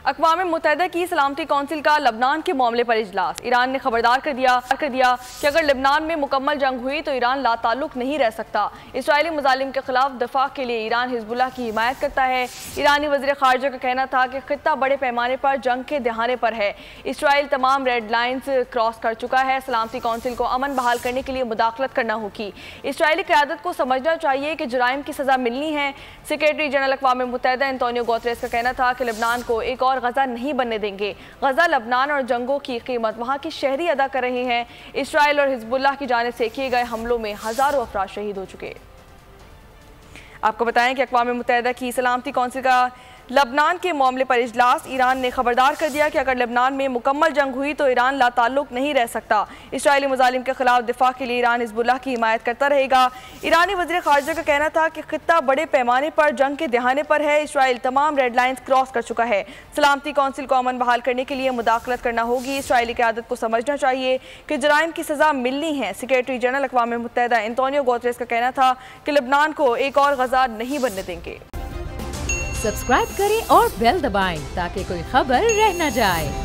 अक़वाम मुत्तहिदा की सलामती कौंसिल का लबनान के मामले पर इजलास। ईरान ने खबरदार कर दिया कि अगर लबनान में मुकम्मल जंग हुई तो ईरान लाताल्लुक नहीं रह सकता। इसराइली मुजालिम के खिलाफ दफा के लिए ईरान हिजबुल्लाह की हिमायत करता है। ईरानी वज़ीर ख़ारिजा का कहना था कि खित्ता बड़े पैमाने पर जंग के दहाने पर है। इसराइल तमाम रेड लाइन्स क्रॉस कर चुका है। सलामती कौंसिल को अमन बहाल करने के लिए मुदाखलत करना होगी। इसराइली क़यादत को समझना चाहिए कि जुराइम की सज़ा मिलनी है। सेक्रेटरी जनरल अक़वाम मुत्तहिदा एंटोनियो गुतेरेस का कहना था कि लबनान को एक और गजा नहीं बनने देंगे। गजा, लबनान और जंगों की कीमत वहाँ की शहरी अदा कर रहे हैं। इसराइल और हिजबुल्लाह की जानिब से किए गए हमलों में हज़ारों अफराद शहीद हो चुके। आपको बताएं कि अक़वाम मुत्तहिदा की सलामती कौंसिल का लबनान के मामले पर इजलास। ईरान ने खबरदार कर दिया कि अगर लबनान में मुकम्मल जंग हुई तो ईरान लाताल्लुक नहीं रह सकता। इसराइली मुजालिम के खिलाफ दिफा के लिए ईरान हिजबुल्लाह की हिमायत करता रहेगा। ईरानी वज़ीर ख़ारिजा का कहना था कि खित्ता बड़े पैमाने पर जंग के दहाने पर है। इसराइल तमाम रेड लाइन्स क्रॉस कर चुका है। सलामती कौंसिल को अमन बहाल करने के लिए मुदाखलत करना होगी। इसराइली क़यादत को समझना चाहिए कि जुराइम की सज़ा मिलनी है। सेक्रेटरी जनरल अक़वाम मुत्तहिदा एंटोनियो गुतेरेस का कहना था कि लबनान को एक और गजा नहीं बनने देंगे। सब्सक्राइब करें और बेल दबाएं ताकि कोई खबर रह न जाए।